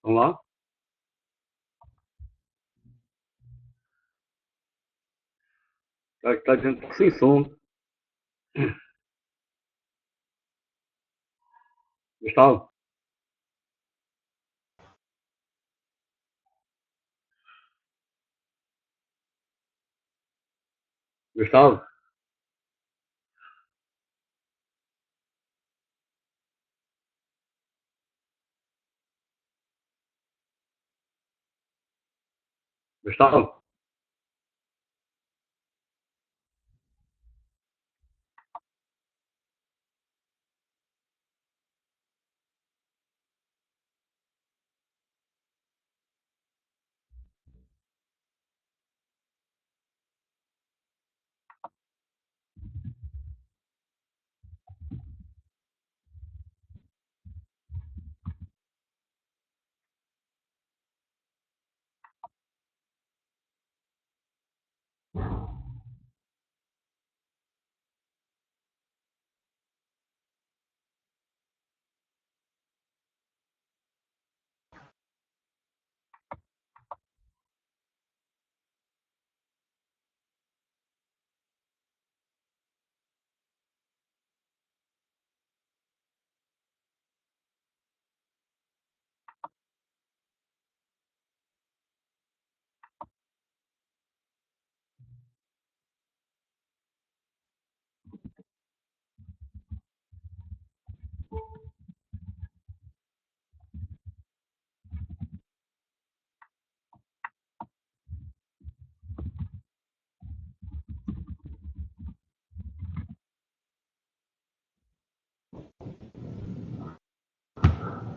Vamos lá? Tá dizendo que tá sem som. Gustavo? Gustavo? Gustavo?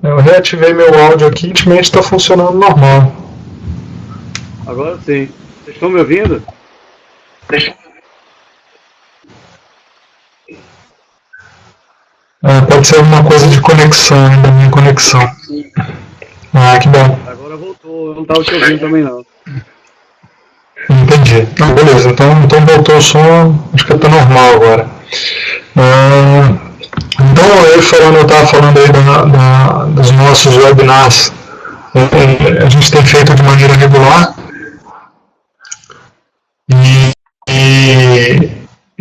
Eu reativei meu áudio aqui e ultimamente está funcionando normal. Agora sim. Vocês estão me ouvindo? Pode ser alguma coisa de conexão, da minha conexão. Que bom. Agora voltou. Eu não estava te ouvindo também não. Entendi. Beleza, então voltou o som, acho que está normal agora. Então, eu estava falando aí dos nossos webinars. A gente tem feito de maneira regular. E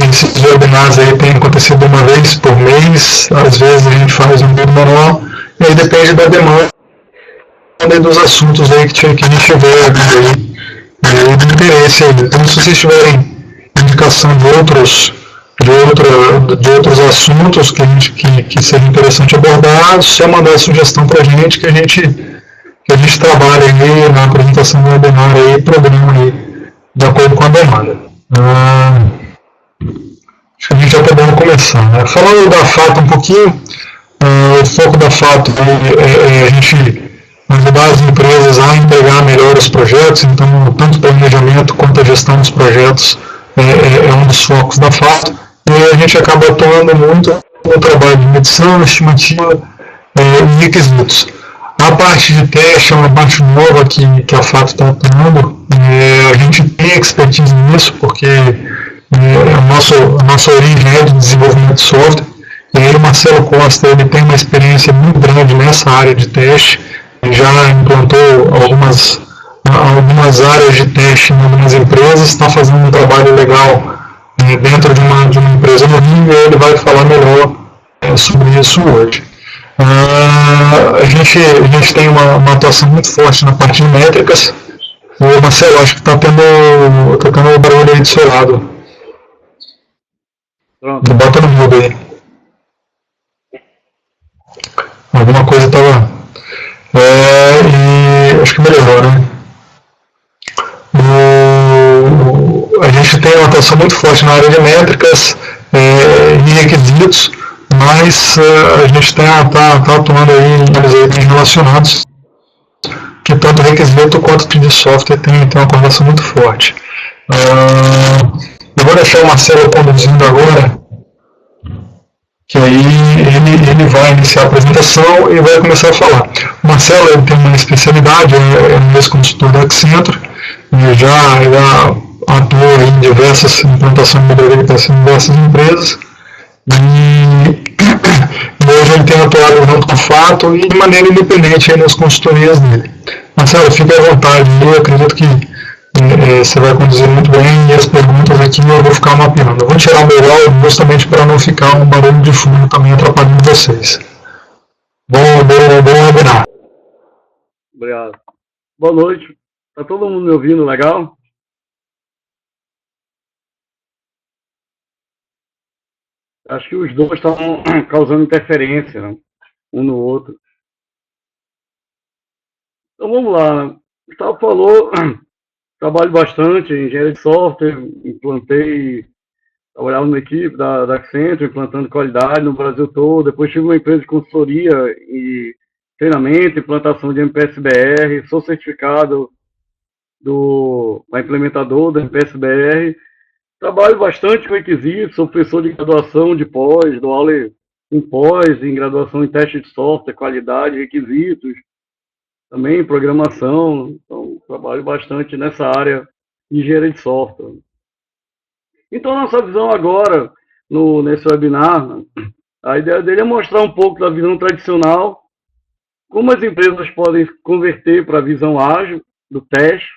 esses webinars aí têm acontecido uma vez por mês, às vezes a gente faz um vídeo menor, e aí depende da demanda e dos assuntos aí que a gente tiver aí, do interesse aí. Então, se vocês tiverem indicação de outros assuntos que seja interessante abordar, só mandar a sugestão para a gente que a gente trabalha aí na apresentação do webinar aí, programa aí, de acordo com a demanda. Acho que a gente já podemos começar. Né? Falando da FATO um pouquinho, o foco da FATO é a gente ajudar as empresas a entregar melhor os projetos, então tanto o planejamento quanto a gestão dos projetos é um dos focos da FATO, e a gente acaba atuando muito no trabalho de medição, estimativa e requisitos. A parte de teste é uma parte nova que a FATO está atuando, a gente tem expertise nisso, porque a nossa origem é de desenvolvimento de software, e aí o Marcelo Costa ele tem uma experiência muito grande nessa área de teste, já implantou algumas áreas de teste em algumas empresas, está fazendo um trabalho legal dentro de uma empresa no Rio, e ele vai falar melhor sobre isso hoje. A gente tem uma atuação muito forte na parte de métricas. O Marcelo, acho que está tendo barulho aí do seu lado. Pronto. Bota no mudo aí. Alguma coisa estava... e acho que melhorou, né? A gente tem uma atuação muito forte na área de métricas e requisitos, mas a gente está atuando aí em áreas bem relacionadas, que tanto requisito quanto de software tem uma correlação muito forte. Eu vou deixar o Marcelo conduzindo agora, que aí ele vai iniciar a apresentação e vai começar a falar. O Marcelo ele tem uma especialidade, é um ex-consultor da Accenture, já atua em diversas implantações de melhoria em diversas empresas, e E hoje ele tem atuado junto com o Fato e de maneira independente aí nas consultorias dele. Marcelo, fique à vontade, eu acredito que você vai conduzir muito bem e as perguntas aqui eu vou ficar mapeando. Eu vou tirar o meu áudio justamente para não ficar um barulho de fundo também atrapalhando vocês. Bom webinar. Obrigado. Boa noite. Tá todo mundo me ouvindo legal? Acho que os dois estão causando interferência, né? Um no outro. Então vamos lá. Né? O Gustavo falou, trabalho bastante em engenharia de software, trabalhava numa equipe da Accenture, implantando qualidade no Brasil todo. Depois tive uma empresa de consultoria e treinamento, implantação de MPS-BR, sou certificado da implementador da MPS-BR. Trabalho bastante com requisitos, sou professor de graduação, de pós, dou aula em pós, em graduação em teste de software, qualidade, requisitos, também programação. Então, trabalho bastante nessa área de engenharia de software. Então, nossa visão agora, nesse webinar, a ideia dele é mostrar um pouco da visão tradicional, como as empresas podem converter para a visão ágil do teste,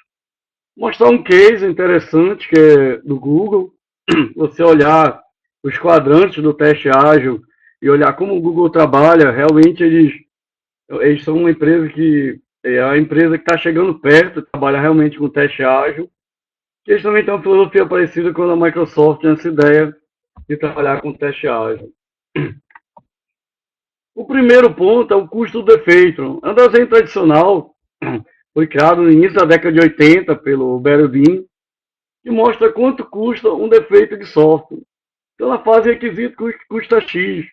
mostrar um case interessante que é do Google, você olhar os quadrantes do teste ágil e olhar como o Google trabalha, realmente eles são uma empresa que é a empresa que está chegando perto, trabalha realmente com teste ágil, que eles também têm uma filosofia parecida com a Microsoft, nessa ideia de trabalhar com teste ágil. O primeiro ponto é o custo do defeito. É um desenho tradicional, foi criado no início da década de 80 pelo Barry Bean, que mostra quanto custa um defeito de software. Então, na fase requisito, custa X.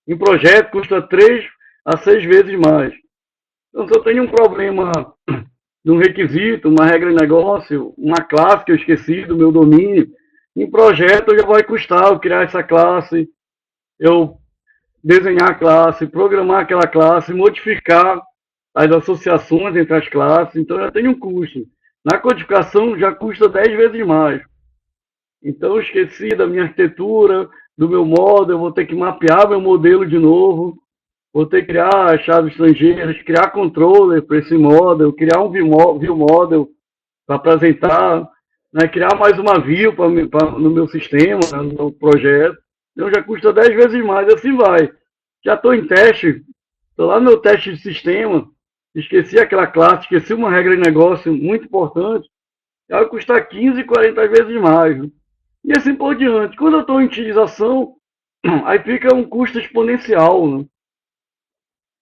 Em projeto, custa 3 a 6 vezes mais. Então, se eu tenho um problema de um requisito, uma regra de negócio, uma classe que eu esqueci do meu domínio, em projeto já vai custar eu criar essa classe, eu desenhar a classe, programar aquela classe, modificar as associações entre as classes, então já tem um custo. Na codificação já custa 10 vezes mais. Então eu esqueci da minha arquitetura, do meu model, eu vou ter que mapear meu modelo de novo, vou ter que criar chaves estrangeiras, criar controller para esse model, criar um view model para apresentar, né, criar mais uma view no meu sistema, né, no meu projeto. Então já custa 10 vezes mais, assim vai. Já estou em teste, estou lá no meu teste de sistema, esqueci aquela classe, esqueci uma regra de negócio muito importante, já vai custar 15, 40 vezes mais. Né? E assim por diante. Quando eu estou em utilização, aí fica um custo exponencial, né?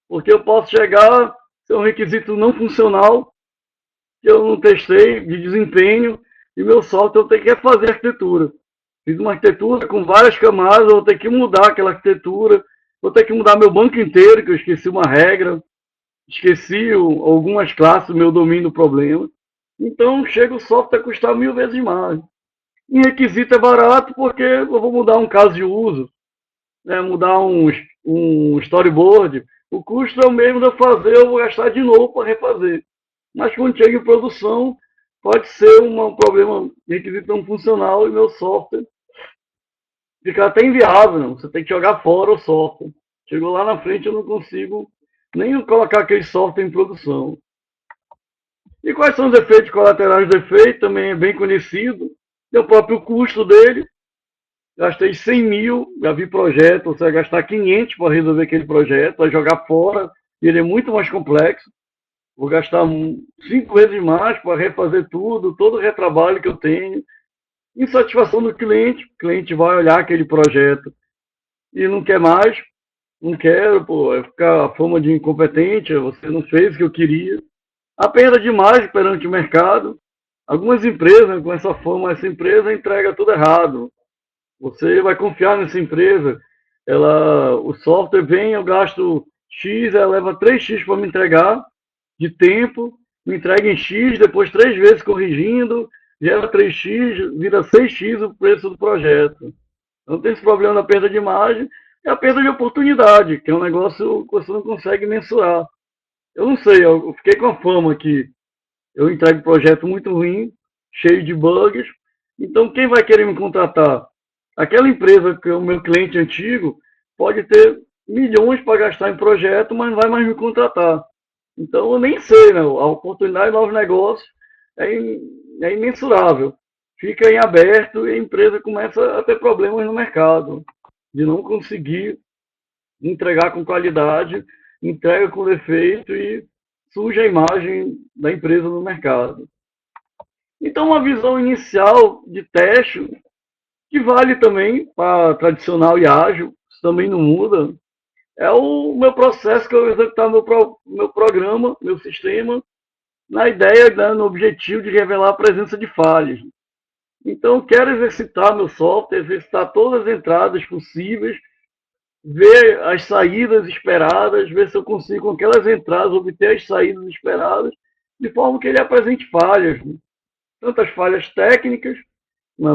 Porque eu posso chegar, ser um requisito não funcional, que eu não testei, de desempenho, e meu software eu tenho que refazer a arquitetura. Fiz uma arquitetura com várias camadas, eu vou ter que mudar aquela arquitetura, vou ter que mudar meu banco inteiro, que eu esqueci uma regra, esqueci algumas classes do meu domínio do problema. Então, chega o software a custar 1000 vezes mais. Em requisito é barato porque eu vou mudar um caso de uso, né, mudar um storyboard. O custo é o mesmo de eu fazer, eu vou gastar de novo para refazer. Mas quando chega em produção, pode ser um problema de requisito não funcional e meu software fica até inviável. Não? Você tem que jogar fora o software. Chegou lá na frente, eu não consigo nem colocar aquele software em produção. E quais são os efeitos colaterais do efeito? Também é bem conhecido. Tem o próprio custo dele. Gastei 100 mil, já vi projeto, você vai gastar 500 para resolver aquele projeto, vai jogar fora, e ele é muito mais complexo. Vou gastar 5 vezes mais para refazer tudo, todo o retrabalho que eu tenho. Insatisfação do cliente, o cliente vai olhar aquele projeto e não quer mais, não quero, pô, vai ficar a fama de incompetente, você não fez o que eu queria. A perda de imagem perante o mercado. Algumas empresas, com essa fama, essa empresa entrega tudo errado. Você vai confiar nessa empresa, o software vem, eu gasto X, ela leva 3X para me entregar de tempo, me entrega em X, depois 3 vezes corrigindo, gera 3X, vira 6X o preço do projeto. Então tem esse problema da perda de imagem e a perda de oportunidade, que é um negócio que você não consegue mensurar. Eu não sei, eu fiquei com a fama que eu entrego projeto muito ruim, cheio de bugs, então quem vai querer me contratar? Aquela empresa que é o meu cliente antigo pode ter milhões para gastar em projeto, mas não vai mais me contratar. Então eu nem sei, né? A oportunidade de novos negócios é imensurável. Fica em aberto e a empresa começa a ter problemas no mercado, de não conseguir entregar com qualidade, entrega com defeito e suja a imagem da empresa no mercado. Então, uma visão inicial de teste, que vale também para tradicional e ágil, isso também não muda, é o meu processo que eu executar meu programa, meu sistema, na ideia, né, no objetivo de revelar a presença de falhas. Então, eu quero exercitar meu software, exercitar todas as entradas possíveis, ver as saídas esperadas, ver se eu consigo, com aquelas entradas, obter as saídas esperadas, de forma que ele apresente falhas, né? Tanto as falhas técnicas,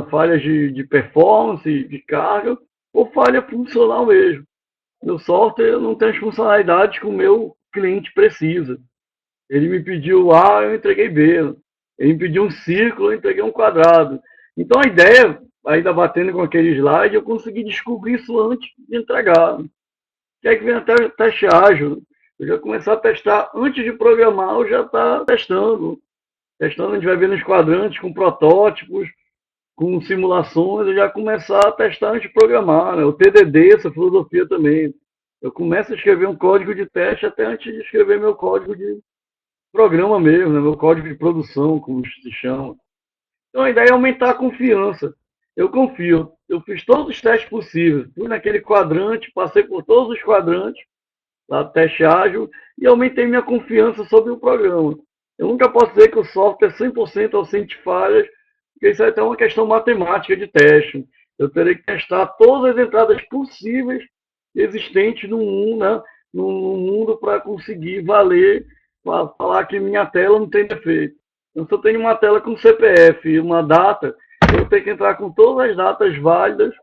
falhas de performance, de carga, ou falha funcional mesmo. Meu software não tem as funcionalidades que o meu cliente precisa. Ele me pediu A, eu entreguei B. Ele me pediu um círculo, eu entreguei um quadrado. Então a ideia, ainda batendo com aquele slide, eu consegui descobrir isso antes de entregar. Que é que vem até teste ágil. Eu já começar a testar antes de programar, eu já está testando. Testando, a gente vai ver nos quadrantes com protótipos, com simulações, eu já começar a testar antes de programar. Né? O TDD, essa filosofia também. Eu começo a escrever um código de teste até antes de escrever meu código de programa mesmo, né? Meu código de produção, como se chama. Então a ideia é aumentar a confiança. Eu confio. Eu fiz todos os testes possíveis. Fui naquele quadrante, passei por todos os quadrantes, lá do teste ágil, e aumentei minha confiança sobre o programa. Eu nunca posso dizer que o software é 100% ausente de falhas, porque isso é até uma questão matemática de teste. Eu terei que testar todas as entradas possíveis existentes no mundo, né? No mundo para conseguir valer, para falar que minha tela não tem defeito. Então, se eu tenho uma tela com CPF e uma data, eu tenho que entrar com todas as datas válidas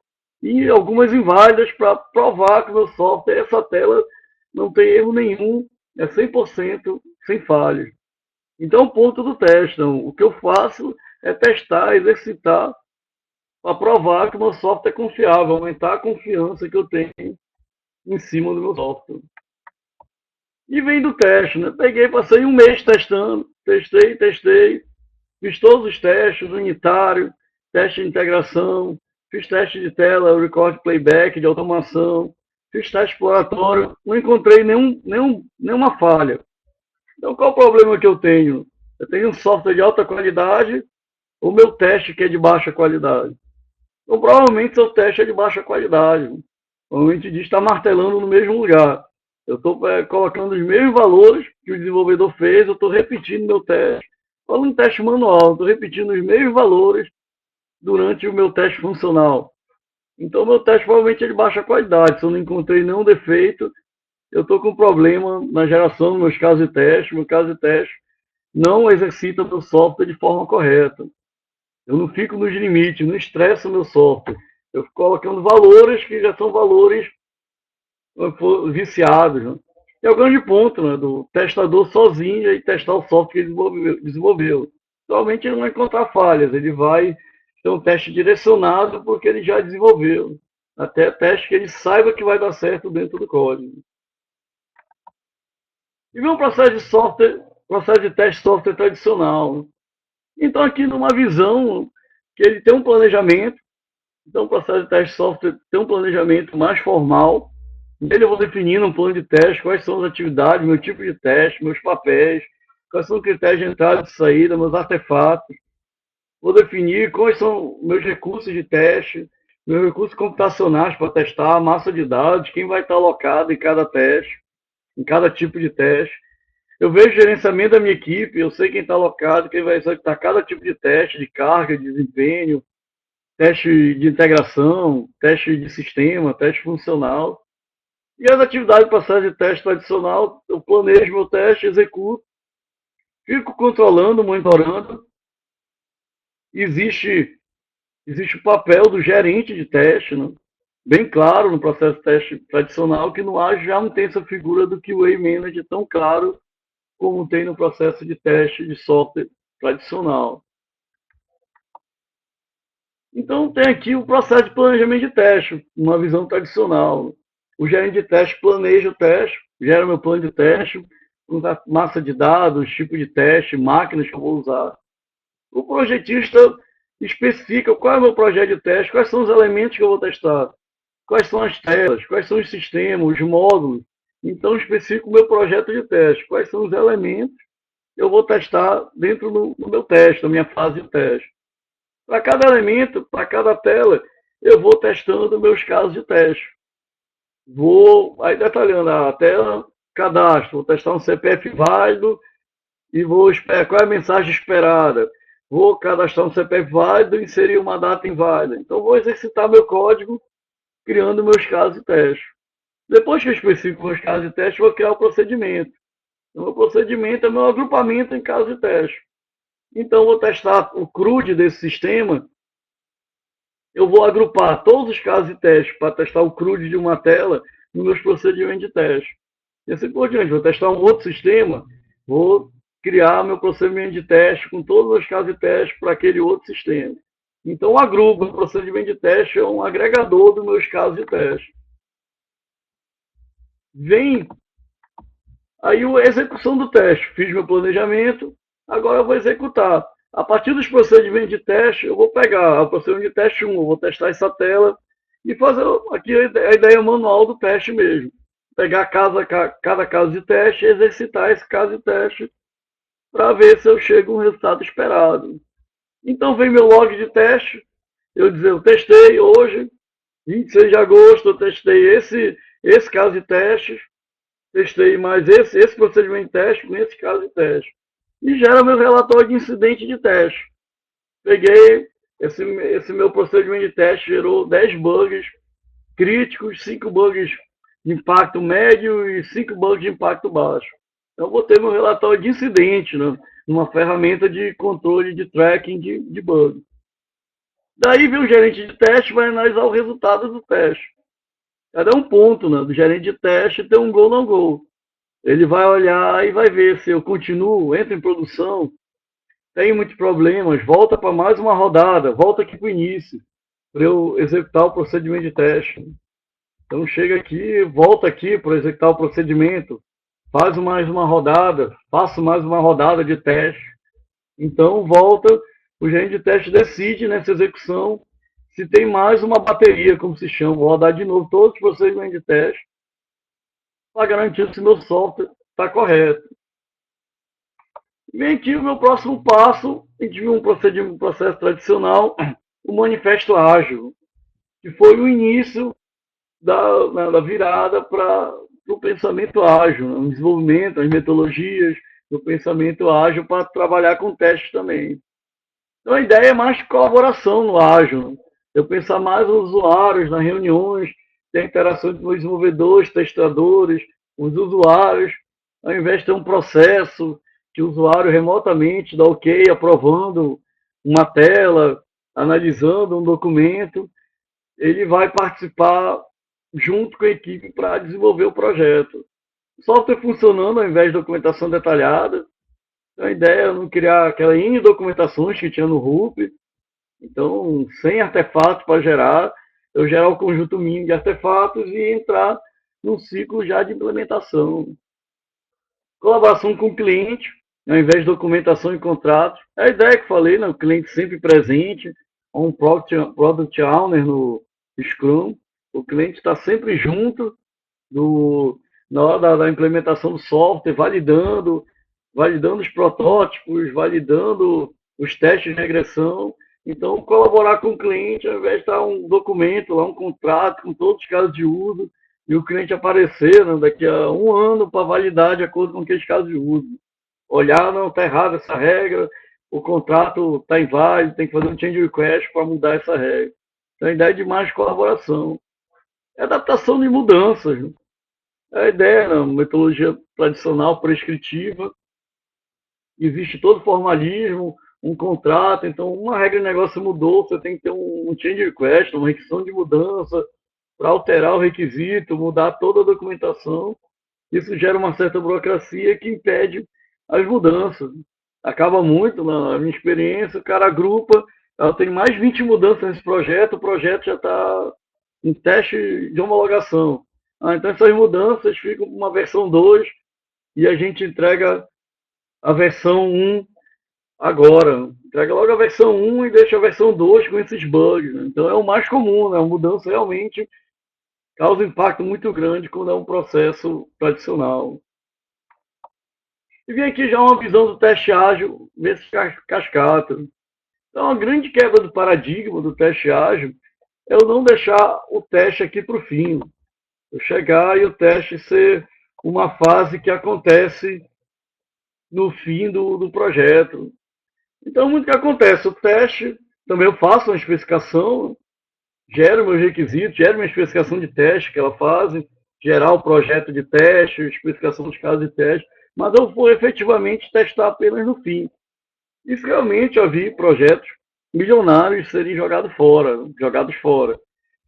e algumas inválidas para provar que o meu software, essa tela, não tem erro nenhum, é 100% sem falhas. Então, o ponto do teste, então, o que eu faço é testar, exercitar, para provar que o meu software é confiável, aumentar a confiança que eu tenho em cima do meu software. E vem do teste, né? Peguei, passei um mês testando, testei, fiz todos os testes, unitário, teste de integração, fiz teste de tela, record playback, de automação, fiz teste exploratório, não encontrei nenhuma falha. Então, qual o problema que eu tenho? Eu tenho um software de alta qualidade, ou meu teste que é de baixa qualidade? Então, provavelmente, seu teste é de baixa qualidade. Provavelmente diz está martelando no mesmo lugar. Eu estou colocando os mesmos valores que o desenvolvedor fez, eu estou repetindo meu teste. Falo um teste manual, estou repetindo os mesmos valores durante o meu teste funcional. Então, meu teste provavelmente é de baixa qualidade. Se eu não encontrei nenhum defeito, eu estou com problema na geração dos meus casos de teste. Meu caso de teste não exercita meu software de forma correta. Eu não fico nos limites, não estresso o meu software. Eu fico colocando valores que já são valores viciados. Né? É o grande ponto, né, do testador sozinho e testar o software que ele desenvolveu. Provavelmente ele não vai encontrar falhas, ele vai ter um teste direcionado porque ele já desenvolveu. Até teste que ele saiba que vai dar certo dentro do código. E vem um processo de software, processo de teste de software tradicional. Então aqui numa visão que ele tem um planejamento, então o processo de teste de software tem um planejamento mais formal. Nele eu vou definindo um plano de teste, quais são as atividades, meu tipo de teste, meus papéis, quais são os critérios de entrada e de saída, meus artefatos. Vou definir quais são meus recursos de teste, meus recursos computacionais para testar, a massa de dados, quem vai estar alocado em cada teste, em cada tipo de teste. Eu vejo o gerenciamento da minha equipe, eu sei quem está alocado, quem vai executar cada tipo de teste, de carga, de desempenho, teste de integração, teste de sistema, teste funcional. E as atividades do processo de teste tradicional, eu planejo meu teste, executo, fico controlando, monitorando. Existe o papel do gerente de teste, né? Bem claro no processo de teste tradicional, que no ágil já não tem essa figura do QA Manager tão claro como tem no processo de teste de software tradicional. Então tem aqui o processo de planejamento de teste, uma visão tradicional. o gerente de teste planeja o teste, gera meu plano de teste, com massa de dados, tipo de teste, máquinas que eu vou usar. O projetista especifica qual é o meu projeto de teste, quais são os elementos que eu vou testar, quais são as telas, quais são os sistemas, os módulos. Então, especifico o meu projeto de teste, quais são os elementos que eu vou testar dentro do meu teste, da minha fase de teste. Para cada elemento, para cada tela, eu vou testando meus casos de teste. Vou aí detalhando a tela, cadastro, vou testar um CPF válido e vou esperar qual é a mensagem esperada. Vou cadastrar um CPF válido e inserir uma data inválida. Então, vou exercitar meu código criando meus casos de teste. Depois que eu especifico meus casos de teste, vou criar o procedimento. O meu procedimento é meu agrupamento em casos de teste. Então, vou testar o CRUD desse sistema. Eu vou agrupar todos os casos de teste para testar o CRUD de uma tela nos meus procedimentos de teste. E assim por diante. Vou testar um outro sistema, vou criar meu procedimento de teste com todos os casos de teste para aquele outro sistema. Então, agrupa. O procedimento de teste é um agregador dos meus casos de teste. Vem aí a execução do teste. Fiz meu planejamento, agora eu vou executar. A partir dos procedimentos de teste, eu vou pegar o procedimento de teste 1, eu vou testar essa tela e fazer aqui a ideia manual do teste mesmo. Pegar cada caso de teste e exercitar esse caso de teste para ver se eu chego a um resultado esperado. Então vem meu log de teste, eu dizer, eu testei hoje, 26 de agosto, eu testei esse caso de teste, testei mais esse procedimento de teste com esse caso de teste. E gera meu relatório de incidente de teste. Peguei esse meu procedimento de teste, gerou 10 bugs críticos, 5 bugs de impacto médio e 5 bugs de impacto baixo. Então, vou ter meu relatório de incidente, né, numa ferramenta de controle de tracking de bug. Daí vem o gerente de teste e vai analisar o resultado do teste. Cada um ponto, né, do gerente de teste tem um go no go. Ele vai olhar e vai ver se eu continuo, entro em produção, tenho muitos problemas, volta para mais uma rodada, volta aqui para o início, para eu executar o procedimento de teste. Então chega aqui, volta aqui para executar o procedimento, faz mais uma rodada, faço mais uma rodada de teste. Então volta, o gerente de teste decide nessa execução se tem mais uma bateria, como se chama, vou rodar de novo todos os procedimentos de teste para garantir se meu software está correto. Vem aqui o meu próximo passo, a gente viu um processo tradicional, o manifesto ágil, que foi o início da virada para o pensamento ágil, o desenvolvimento, as metodologias do pensamento ágil para trabalhar com testes também. Então a ideia é mais colaboração no ágil, eu pensar mais nos usuários, nas reuniões, ter interação entre os desenvolvedores, testadores, os usuários, ao invés de ter um processo que o usuário remotamente dá ok, aprovando uma tela, analisando um documento, ele vai participar junto com a equipe para desenvolver o projeto. O software funcionando ao invés de documentação detalhada. Então, a ideia é não criar aquela N documentações que tinha no RUP. Então, sem artefatos para gerar, eu gerar o conjunto mínimo de artefatos e entrar num ciclo já de implementação. Colaboração com o cliente, ao invés de documentação e contratos. É a ideia que falei, né? O cliente sempre presente, um Product Owner no Scrum. O cliente está sempre junto na hora da implementação do software, validando os protótipos, validando os testes de regressão. Então, colaborar com o cliente, ao invés de estar um documento, lá, um contrato com todos os casos de uso, e o cliente aparecer, né, daqui a um ano para validar de acordo com aqueles casos de uso. Olhar, não, está errada essa regra, o contrato está inválido, tem que fazer um change request para mudar essa regra. Então, a ideia de mais colaboração. É adaptação de mudanças. Né? É a ideia, né, metodologia tradicional, prescritiva, existe todo formalismo, um contrato, então uma regra de negócio mudou, você tem que ter um change request, uma requisição de mudança, para alterar o requisito, mudar toda a documentação. Isso gera uma certa burocracia que impede as mudanças. Acaba muito, na minha experiência, o cara agrupa, ela tem mais de 20 mudanças nesse projeto, o projeto já está em teste de homologação. Então essas mudanças ficam com uma versão 2 e a gente entrega a versão 1 agora. Entrega logo a versão 1 e deixa a versão 2 com esses bugs. Né? Então é o mais comum, né? A mudança realmente causa um impacto muito grande quando é um processo tradicional. E vem aqui já uma visão do teste ágil nesse cascata. Então, a grande quebra do paradigma do teste ágil é eu não deixar o teste aqui para o fim. Eu chegar e o teste ser uma fase que acontece no fim do projeto. Então, muito que acontece. O teste, também eu faço uma especificação, gero meus requisitos, gero minha especificação de teste, aquela fase, gerar o projeto de teste, especificação dos casos de teste, mas eu vou efetivamente testar apenas no fim. Isso realmente eu vi projetos milionários serem jogados fora.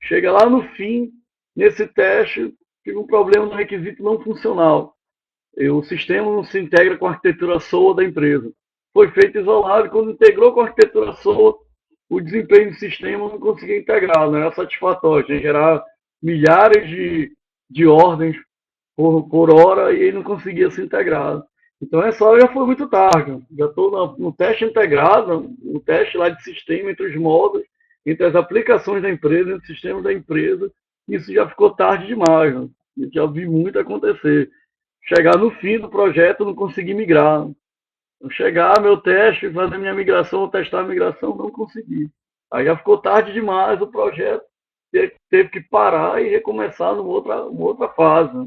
Chega lá no fim, nesse teste, tive um problema no requisito não funcional. O sistema não se integra com a arquitetura SOA da empresa. Foi feito isolado, quando integrou com a arquitetura SOA, o desempenho do sistema não conseguia integrar, não era satisfatório, tinha que gerar milhares de ordens por hora e ele não conseguia se integrar. Então essa hora já foi muito tarde. Já estou no teste integrado, no teste lá de sistema entre os módulos, entre as aplicações da empresa, entre os sistemas da empresa. Isso já ficou tarde demais. Né? Eu já vi muito acontecer. Chegar no fim do projeto, não conseguir migrar. Eu chegar, meu teste, fazer minha migração, testar a migração, não consegui. Aí já ficou tarde demais, o projeto teve que parar e recomeçar numa outra fase. Né?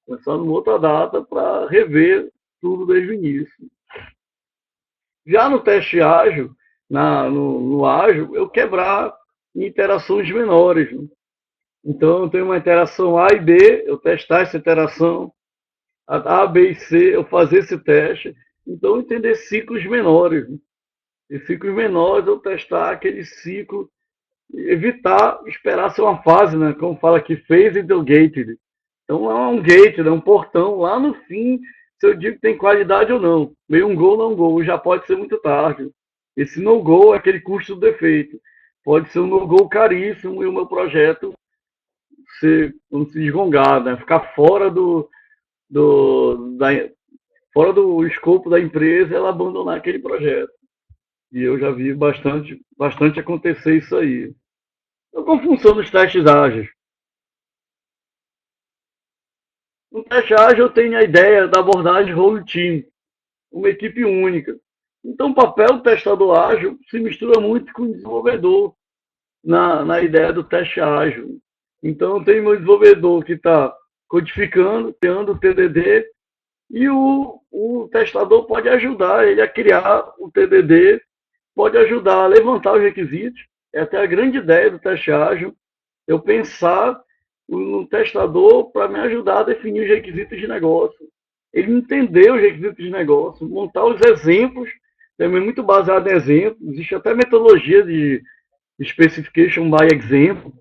Começar numa outra data para rever tudo desde o início. Já no teste ágil, no ágil, eu quebrar em interações menores. Né? Então, eu tenho uma interação A e B, eu testar essa interação, A, B e C, eu fazer esse teste. Então, entender ciclos menores. Né? E ciclos menores, eu testar aquele ciclo, evitar esperar ser uma fase, né? Como fala aqui, phase gated. Então, é um gate, é um portão lá no fim, se eu digo que tem qualidade ou não. Meio um gol, não gol, já pode ser muito tarde. Esse no-go é aquele custo do defeito. Pode ser um no-go caríssimo e o meu projeto se desgongar, né? Ficar fora do escopo da empresa e ela abandonar aquele projeto. E eu já vi bastante acontecer isso aí. Então, como funcionam os testes ágeis? No teste ágil eu tenho a ideia da abordagem whole team, uma equipe única. Então o papel do testador ágil se mistura muito com o desenvolvedor na ideia do teste ágil. Então eu tenho meu desenvolvedor que está codificando, criando o TDD, e o testador pode ajudar ele a criar o TDD, pode ajudar a levantar os requisitos. Essa é a grande ideia do teste ágil, eu pensar no testador para me ajudar a definir os requisitos de negócio. Ele entender os requisitos de negócio, montar os exemplos, também muito baseado em exemplos. Existe até metodologia de Specification by Example,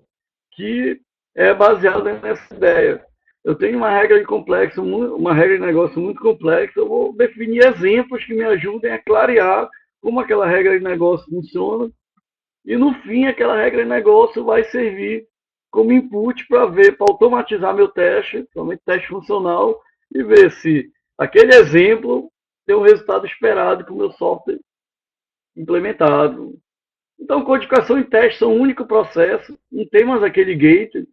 que é baseada nessa ideia. Eu tenho uma regra uma regra de negócio muito complexa, eu vou definir exemplos que me ajudem a clarear como aquela regra de negócio funciona, e no fim aquela regra de negócio vai servir como input para automatizar meu teste, principalmente teste funcional, e ver se aquele exemplo tem o resultado esperado com o meu software implementado. Então, codificação e teste são um único processo, não tem mais aquele gate.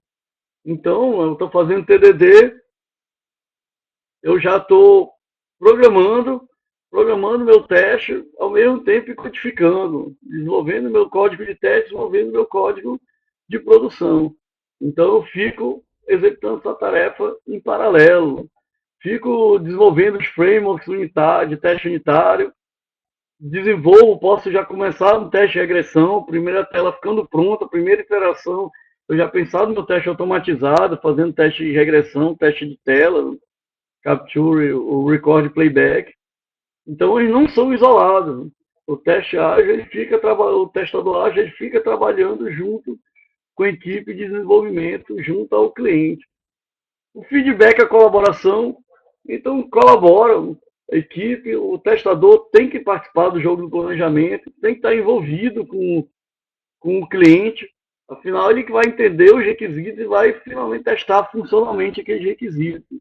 Então, eu estou fazendo TDD, eu já estou programando meu teste ao mesmo tempo codificando, desenvolvendo meu código de teste, desenvolvendo meu código de produção. Então, eu fico executando essa tarefa em paralelo. Fico desenvolvendo os frameworks de teste unitário, posso já começar no teste de regressão, primeira tela ficando pronta, primeira iteração, eu já pensava no meu teste automatizado, fazendo teste de regressão, teste de tela, capture, o record playback. Então eles não são isolados. O teste ágil, o testador ágil, ele fica trabalhando junto com a equipe de desenvolvimento, junto ao cliente. O feedback, a colaboração, então colaboram. A equipe, o testador tem que participar do jogo do planejamento, tem que estar envolvido com o cliente. Afinal, ele que vai entender os requisitos e vai finalmente testar funcionalmente aqueles requisitos.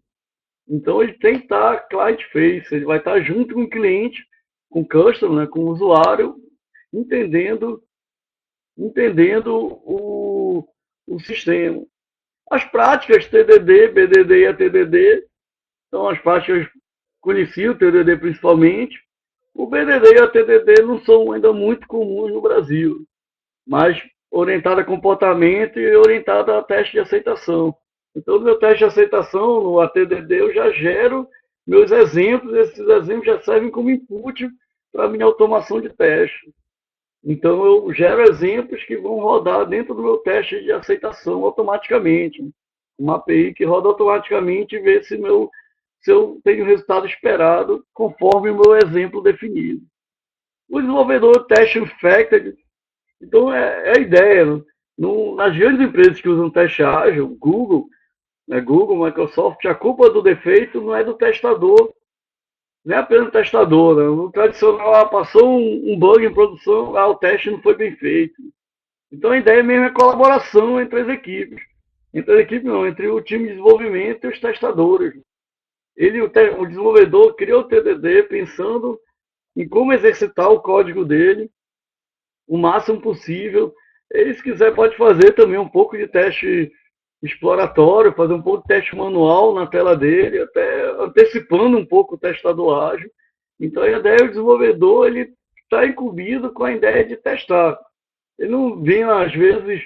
Então, ele tem que estar client-face, ele vai estar junto com o cliente, com o customer, né, com o usuário, entendendo o sistema. As práticas TDD, BDD e ATDD são as práticas conhecidas, o TDD principalmente. O BDD e a TDD não são ainda muito comuns no Brasil, mas orientada a comportamento e orientada a teste de aceitação. Então, no meu teste de aceitação, no ATDD, eu já gero meus exemplos, esses exemplos já servem como input para a minha automação de teste. Então, eu gero exemplos que vão rodar dentro do meu teste de aceitação automaticamente. Uma API que roda automaticamente e vê se eu tenho o resultado esperado conforme o meu exemplo definido. O desenvolvedor teste infected, então é a ideia. Nas grandes empresas que usam teste ágil, Google, Google, Microsoft, a culpa do defeito não é do testador, não é apenas do testador. Né? No tradicional, passou um bug em produção, o teste não foi bem feito. Então a ideia mesmo é colaboração entre as equipes. Entre as equipes não, entre o time de desenvolvimento e os testadores. O desenvolvedor criou o TDD pensando em como exercitar o código dele o máximo possível. Ele, se quiser, pode fazer também um pouco de teste exploratório, fazer um pouco de teste manual na tela dele, até antecipando um pouco o testador ágil. Então, a ideia, o desenvolvedor, ele está incumbido com a ideia de testar. Ele não vem, às vezes,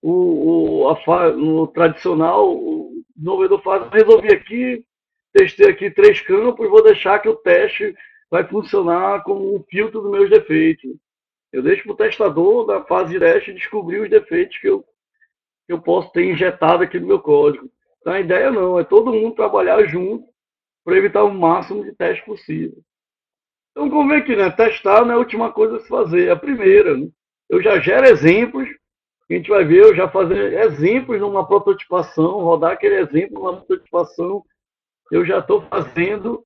no tradicional, o desenvolvedor faz, resolvi aqui, testei aqui 3 campos, vou deixar que o teste vai funcionar como um filtro dos meus defeitos. Eu deixo para o testador, da fase de teste, descobrir os defeitos que eu posso ter injetado aqui no meu código. Então, a ideia não, é todo mundo trabalhar junto para evitar o máximo de teste possível. Então, como é que, né? Testar não é a última coisa a se fazer, é a primeira. Né? Eu já gero exemplos, a gente vai ver, eu já fazer exemplos numa prototipação, rodar aquele exemplo numa prototipação, eu já estou fazendo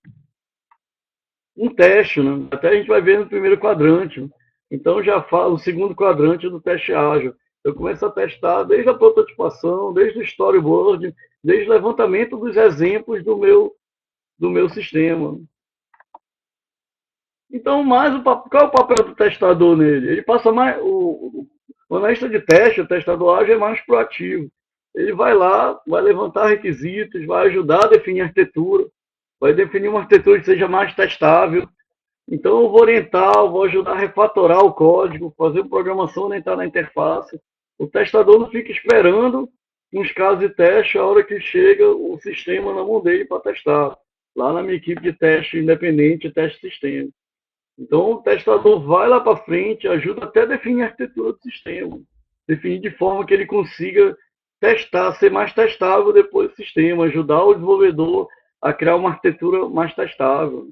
um teste, né? Até a gente vai ver no primeiro quadrante. Né? Então, já falo o segundo quadrante do teste ágil. Eu começo a testar desde a prototipação, desde o storyboard, desde o levantamento dos exemplos do meu sistema. Então, qual é o papel do testador nele? Ele passa mais. O analista de teste, o testador ágil, é mais proativo. Ele vai lá, vai levantar requisitos, vai ajudar a definir a arquitetura, vai definir uma arquitetura que seja mais testável. Então, eu vou orientar, eu vou ajudar a refatorar o código, fazer uma programação orientada na interface. O testador não fica esperando uns casos de teste a hora que chega o sistema na mão dele para testar. Lá na minha equipe de teste independente, teste sistema. Então, o testador vai lá para frente, ajuda até a definir a arquitetura do sistema. Definir de forma que ele consiga testar, ser mais testável depois do sistema, ajudar o desenvolvedor a criar uma arquitetura mais testável.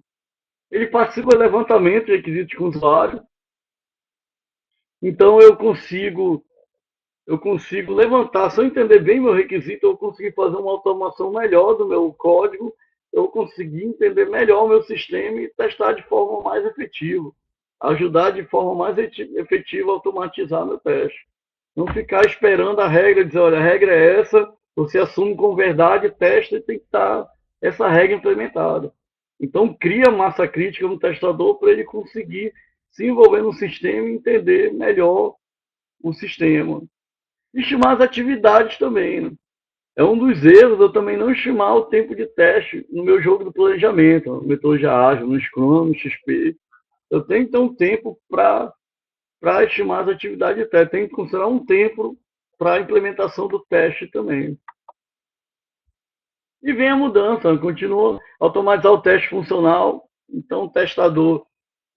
Ele participa do levantamento de requisitos com o usuário. Então, eu consigo levantar, se eu entender bem meu requisito, eu conseguir fazer uma automação melhor do meu código, eu conseguir entender melhor o meu sistema e testar de forma mais efetiva, ajudar de forma mais efetiva a automatizar meu teste. Não ficar esperando a regra, dizer, olha, a regra é essa, você assume com verdade, testa e tem que estar essa regra implementada. Então, cria massa crítica no testador para ele conseguir se envolver no sistema e entender melhor o sistema. Estimar as atividades também. Né? É um dos erros eu também não estimar o tempo de teste no meu jogo do planejamento, no metodologia ágil, no Scrum, no XP. Eu tenho que ter um tempo para estimar as atividades de teste. Tenho que considerar um tempo para a implementação do teste também. E vem a mudança, continua a automatizar o teste funcional. Então, o testador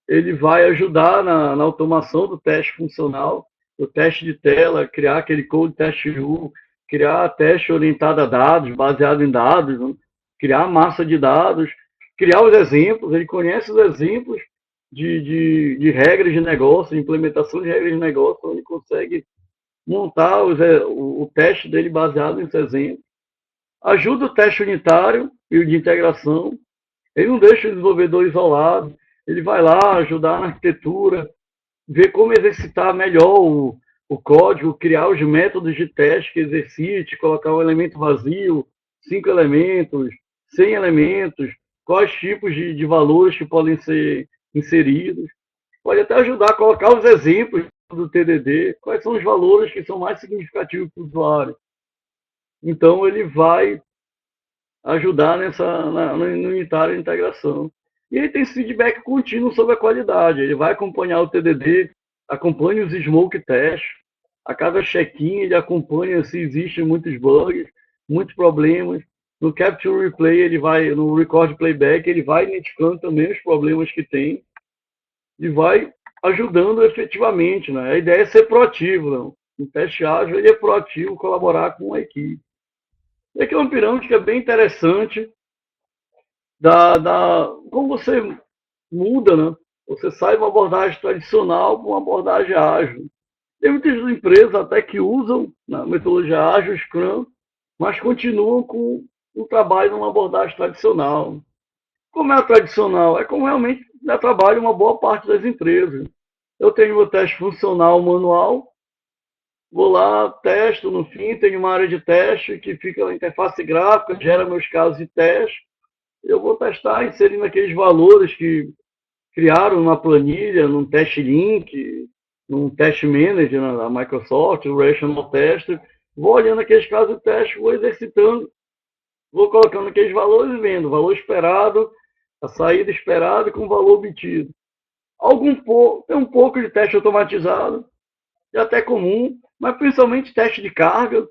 ele vai ajudar na automação do teste funcional, o teste de tela, criar aquele code teste view, criar teste orientado a dados, baseado em dados, né? Criar massa de dados, criar os exemplos, ele conhece os exemplos de regras de negócio, de implementação de regras de negócio, então ele consegue montar o teste dele baseado nesses exemplos. Ajuda o teste unitário e o de integração, ele não deixa o desenvolvedor isolado, ele vai lá ajudar na arquitetura, ver como exercitar melhor o código, criar os métodos de teste que exercite, colocar um elemento vazio, 5 elementos, 100 elementos, quais tipos de valores que podem ser inseridos. Pode até ajudar a colocar os exemplos do TDD, quais são os valores que são mais significativos para o usuário. Então, ele vai ajudar no unitário de integração. E ele tem feedback contínuo sobre a qualidade. Ele vai acompanhar o TDD, acompanha os smoke tests. A cada check-in ele acompanha se existem muitos bugs, muitos problemas. No Capture Replay, ele vai, no Record Playback, ele vai identificando também os problemas que tem e vai ajudando efetivamente. Né? A ideia é ser proativo. Não? O teste ágil ele é proativo, colaborar com a equipe. E aqui é uma pirâmide que é bem interessante, como você muda, né? Você sai de uma abordagem tradicional para uma abordagem ágil. Tem muitas empresas até que usam na metodologia ágil, Scrum, mas continuam com o trabalho numa abordagem tradicional. Como é a tradicional? É como realmente dá trabalho uma boa parte das empresas. Eu tenho meu teste funcional manual, vou lá, testo, no fim tenho uma área de teste que fica na interface gráfica, gera meus casos de teste. Eu vou testar inserindo aqueles valores que criaram na planilha, num teste link, num teste manager na Microsoft, o Rational Tester. Vou olhando aqueles casos de teste, vou exercitando, vou colocando aqueles valores e vendo o valor esperado, a saída esperada com o valor obtido. Tem um pouco de teste automatizado, é até comum, mas principalmente teste de carga,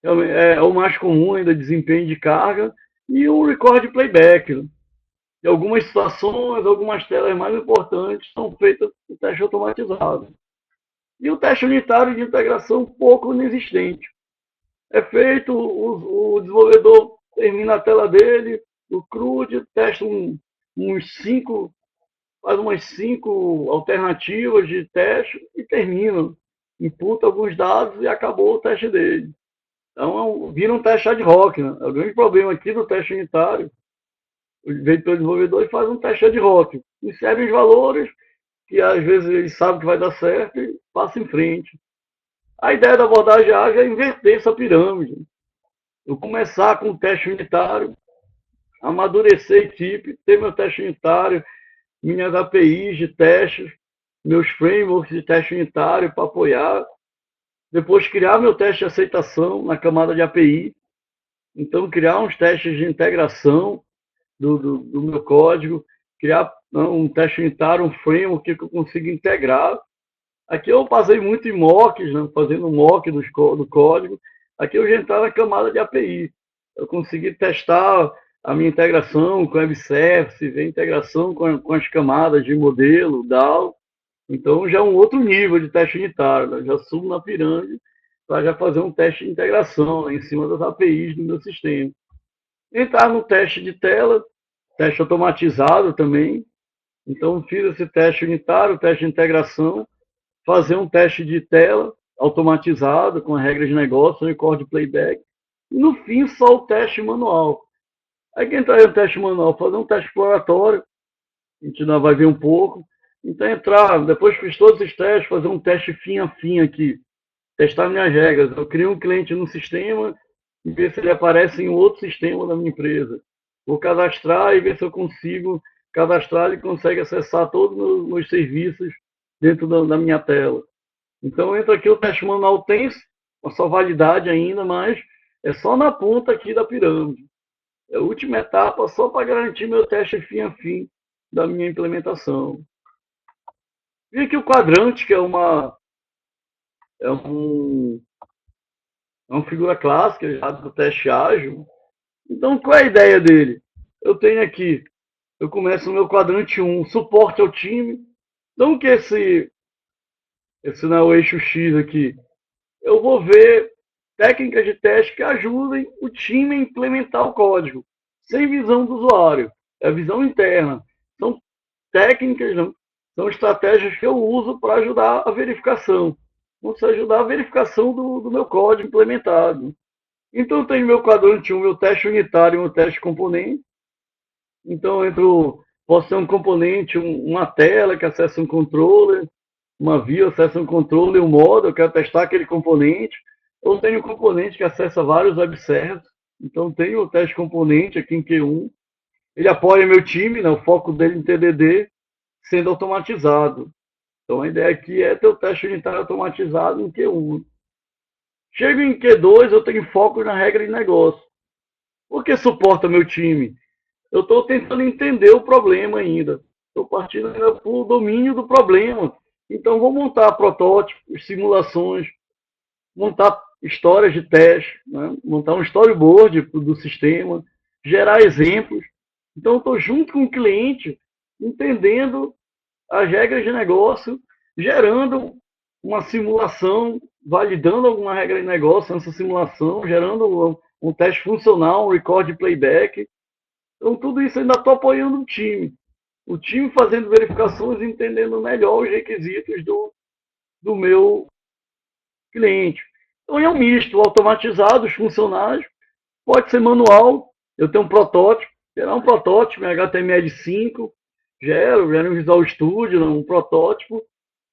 é o mais comum ainda, desempenho de carga, e um record playback. Né? Em algumas situações, algumas telas mais importantes são feitas com teste automatizado. E o teste unitário de integração pouco inexistente. É feito, o desenvolvedor termina a tela dele, o CRUD testa faz umas 5 alternativas de teste e termina. Imputa alguns dados e acabou o teste dele. Então, vira um teste ad hoc. Né? O grande problema aqui do teste unitário, vem pelo desenvolvedor e faz um teste ad hoc. Insere os valores, que às vezes ele sabe que vai dar certo e passa em frente. A ideia da abordagem ágil é inverter essa pirâmide. Eu começar com o teste unitário, amadurecer a equipe, ter meu teste unitário, minhas APIs de testes, meus frameworks de teste unitário para apoiar. Depois criar meu teste de aceitação na camada de API. Então, criar uns testes de integração do meu código, criar um teste unitário, um framework que eu consiga integrar. Aqui eu passei muito em mocks, né, fazendo mock do código. Aqui eu já entrar na camada de API. Eu consegui testar a minha integração com web service, ver a integração com as camadas de modelo, DAO. Então já é um outro nível de teste unitário. Né? Já subo na pirâmide para já fazer um teste de integração em cima das APIs do meu sistema. Entrar no teste de tela, teste automatizado também. Então fiz esse teste unitário, teste de integração, fazer um teste de tela automatizado com as regras de negócio, record playback. E no fim só o teste manual. Aí quem entra no teste manual, fazer um teste exploratório, a gente ainda vai ver um pouco. Então entrar, depois que fiz todos os testes, fazer um teste fim a fim aqui. Testar minhas regras. Eu crio um cliente no sistema e ver se ele aparece em outro sistema da minha empresa. Vou cadastrar e ver se eu consigo cadastrar e consegue acessar todos os meus serviços dentro da minha tela. Então entra aqui o teste manual, tem a sua validade ainda, mas é só na ponta aqui da pirâmide. É a última etapa só para garantir meu teste fim a fim da minha implementação. E aqui o quadrante, que é uma figura clássica já do teste ágil. Então, qual é a ideia dele? Eu tenho aqui, eu começo no meu quadrante 1, suporte ao time. Então, que esse não é o eixo X aqui. Eu vou ver técnicas de teste que ajudem o time a implementar o código, sem visão do usuário. É a visão interna. São técnicas, não? São estratégias que eu uso para ajudar a verificação. Vão ajudar a verificação do meu código implementado. Então, eu tenho meu quadrante 1, meu teste unitário e meu teste componente. Então, posso ter um componente, uma tela que acessa um controller, uma via, acessa um controle, um modo, eu quero testar aquele componente, ou tenho um componente que acessa vários webservices, então tenho o teste componente aqui em Q1, ele apoia meu time, né, o foco dele em TDD, sendo automatizado. Então a ideia aqui é ter o teste unitário automatizado em Q1. Chego em Q2, eu tenho foco na regra de negócio. Por que suporta meu time? Eu estou tentando entender o problema ainda. Estou partindo ainda para o domínio do problema. Então, vou montar protótipos, simulações, montar histórias de teste, né? Montar um storyboard do sistema, gerar exemplos. Então, estou junto com o cliente, entendendo as regras de negócio, gerando uma simulação, validando alguma regra de negócio nessa simulação, gerando um teste funcional, um record de playback. Então, tudo isso ainda estou apoiando o time. O time fazendo verificações e entendendo melhor os requisitos do meu cliente. Então, é um misto, automatizado, os funcionários, pode ser manual. Eu tenho um protótipo, gerar um protótipo em HTML5, gero um Visual Studio, um protótipo,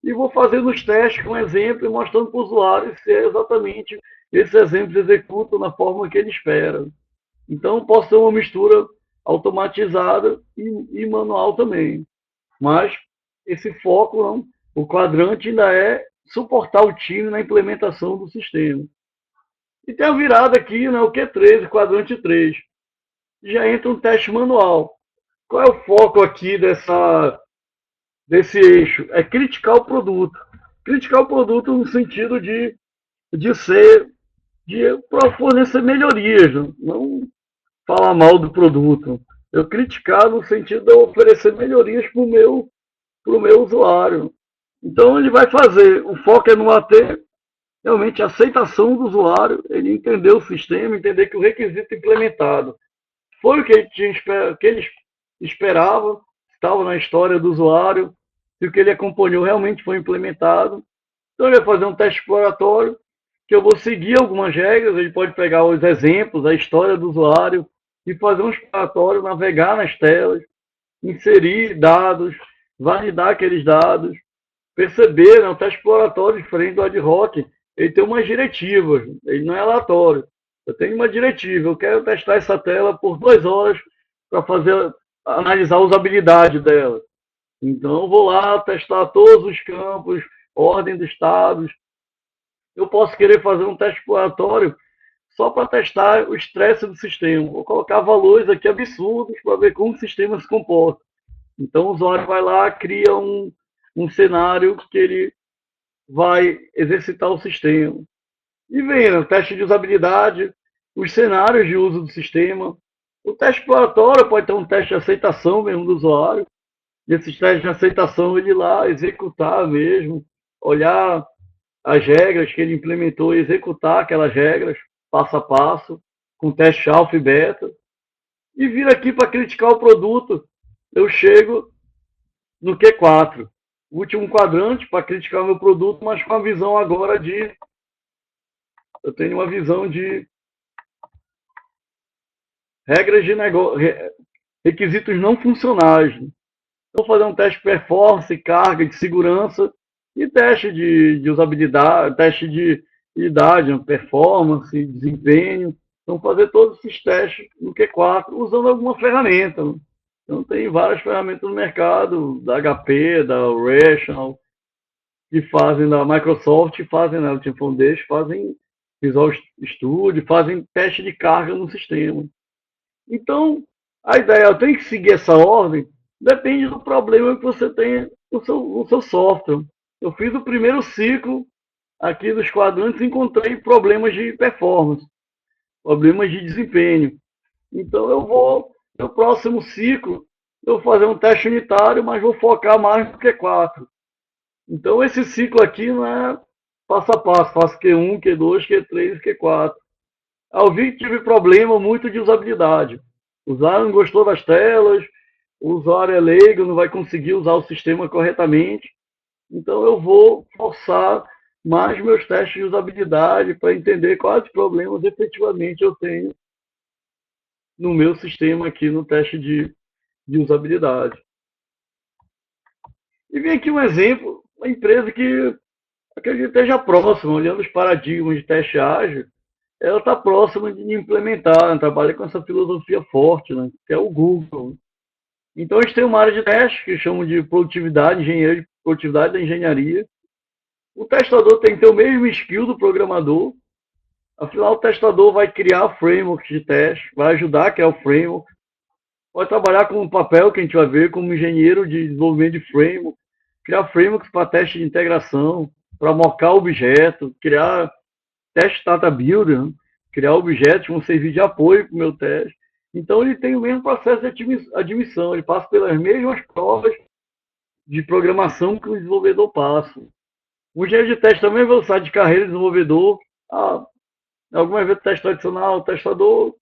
e vou fazendo os testes com exemplo e mostrando para o usuário se é exatamente esses exemplos executam na forma que ele espera. Então, posso ter uma mistura automatizada e manual também. Mas esse foco, não, o quadrante ainda é suportar o time na implementação do sistema. E tem a virada aqui, né, o Q3, o quadrante 3. Já entra um teste manual. Qual é o foco aqui desse eixo? É criticar o produto. Criticar o produto no sentido de ser, de fornecer melhorias, não falar mal do produto. Eu criticar no sentido de eu oferecer melhorias para o meu usuário. Então ele vai fazer, o foco é no AT, realmente a aceitação do usuário, ele entender o sistema, entender que o requisito implementado foi o que ele esperava, estava na história do usuário, e o que ele acompanhou realmente foi implementado. Então ele vai fazer um teste exploratório, que eu vou seguir algumas regras, ele pode pegar os exemplos, a história do usuário, e fazer um exploratório, navegar nas telas, inserir dados, validar aqueles dados, perceber, né, um teste exploratório diferente do ad hoc, ele tem umas diretivas, ele não é aleatório. Eu tenho uma diretiva, eu quero testar essa tela por 2 horas para analisar a usabilidade dela. Então, eu vou lá testar todos os campos, ordem dos estados. Eu posso querer fazer um teste exploratório só para testar o estresse do sistema. Vou colocar valores aqui absurdos para ver como o sistema se comporta. Então, o usuário vai lá, cria um cenário que ele vai exercitar o sistema. E vem, né, o teste de usabilidade, os cenários de uso do sistema. O teste exploratório pode ter um teste de aceitação mesmo do usuário. E esses testes de aceitação, ele ir lá executar mesmo, olhar as regras que ele implementou e executar aquelas regras, passo a passo, com teste alfa e beta. E vir aqui para criticar o produto, eu chego no Q4. O último quadrante para criticar o meu produto, mas com a visão agora de... Eu tenho uma visão de regras de negócio, requisitos não funcionais. Então, fazer um teste de performance, carga, de segurança e teste de usabilidade, teste de idade, performance, desempenho. Então, fazer todos esses testes no Q4 usando alguma ferramenta. Então, tem várias ferramentas no mercado, da HP, da Rational, que fazem da Microsoft, fazem na Team Foundation, fazem Visual Studio, fazem teste de carga no sistema. Então, a ideia, eu tenho que seguir essa ordem, depende do problema que você tem no seu software. Eu fiz o primeiro ciclo aqui dos quadrantes e encontrei problemas de performance, problemas de desempenho. Então, eu vou, no próximo ciclo, eu vou fazer um teste unitário, mas vou focar mais no Q4. Então, esse ciclo aqui não é passo a passo, faço Q1, Q2, Q3, Q4. Eu vi que tive problema muito de usabilidade. O usuário não gostou das telas, o usuário é leigo, não vai conseguir usar o sistema corretamente. Então, eu vou forçar mais meus testes de usabilidade para entender quais problemas efetivamente eu tenho no meu sistema aqui no teste de usabilidade. E vem aqui um exemplo uma empresa que acredito esteja próxima, olhando os paradigmas de teste ágil, ela está próxima de implementar, né? Trabalha com essa filosofia forte, né? Que é o Google. Então, eles têm uma área de teste que chamam de produtividade, engenharia de produtividade da engenharia. O testador tem que ter o mesmo skill do programador. Afinal, o testador vai criar frameworks de teste, vai ajudar a criar o framework, pode trabalhar com o papel que a gente vai ver como engenheiro de desenvolvimento de framework, criar frameworks para teste de integração, para mocar objeto, criar teste data builder, né? Criar objetos que vão servir de apoio para o meu teste. Então, ele tem o mesmo processo de admissão, ele passa pelas mesmas provas de programação que o desenvolvedor passa. O engenheiro de teste também vai usar de carreira de desenvolvedor. Algumas vezes o teste tradicional, o testador,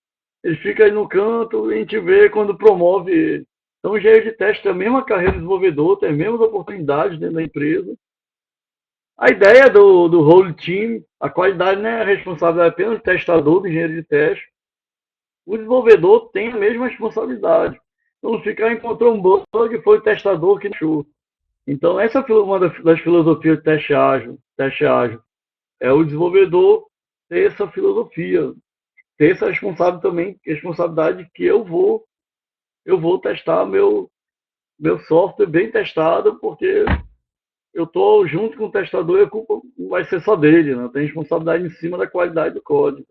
ele fica aí no canto e a gente vê quando promove ele. Então, o engenheiro de teste tem a mesma carreira de desenvolvedor, tem as mesmas oportunidades dentro da empresa. A ideia do whole team, a qualidade não é responsável apenas do testador, do engenheiro de teste. O desenvolvedor tem a mesma responsabilidade. Então, não ficar encontrou um bug e foi o testador que deixou. Então, essa é uma das filosofias de teste ágil. Teste ágil é o desenvolvedor ter essa filosofia, ter essa responsabilidade que eu vou testar meu software bem testado, porque eu estou junto com o testador e a culpa não vai ser só dele, né? Tem responsabilidade em cima da qualidade do código.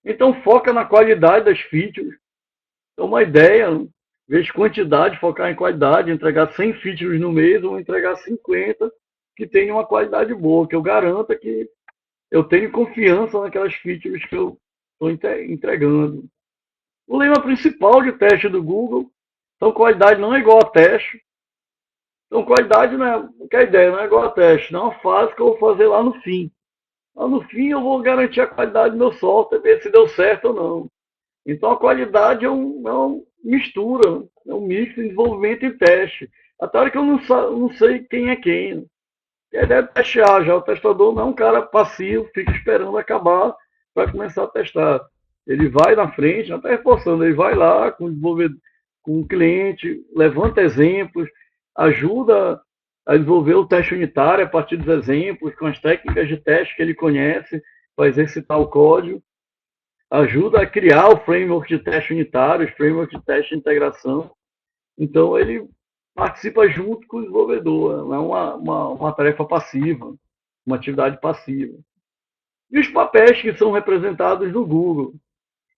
Então, foca na qualidade das features. Então, uma ideia, em vez de quantidade, focar em qualidade, entregar 100 features no mês ou entregar 50 que tenham uma qualidade boa, que eu garanta que eu tenho confiança naquelas features que eu estou entregando. O lema principal de teste do Google, então qualidade não é igual a teste. Então qualidade não é, que a ideia não é igual a teste, não é uma fase que eu vou fazer lá no fim. Lá no fim eu vou garantir a qualidade do meu software, ver se deu certo ou não. Então a qualidade é uma mistura, é um mix de desenvolvimento e teste. Até a hora que eu não sei quem é quem. E a ideia é testear já. O testador não é um cara passivo, fica esperando acabar para começar a testar. Ele vai na frente, não está reforçando, ele vai lá com o desenvolvedor, com o cliente, levanta exemplos, ajuda a desenvolver o teste unitário a partir dos exemplos, com as técnicas de teste que ele conhece, para exercitar o código, ajuda a criar o framework de teste unitário, os frameworks de teste de integração. Então, ele participa junto com o desenvolvedor, não é uma tarefa passiva, uma atividade passiva. E os papéis que são representados no Google.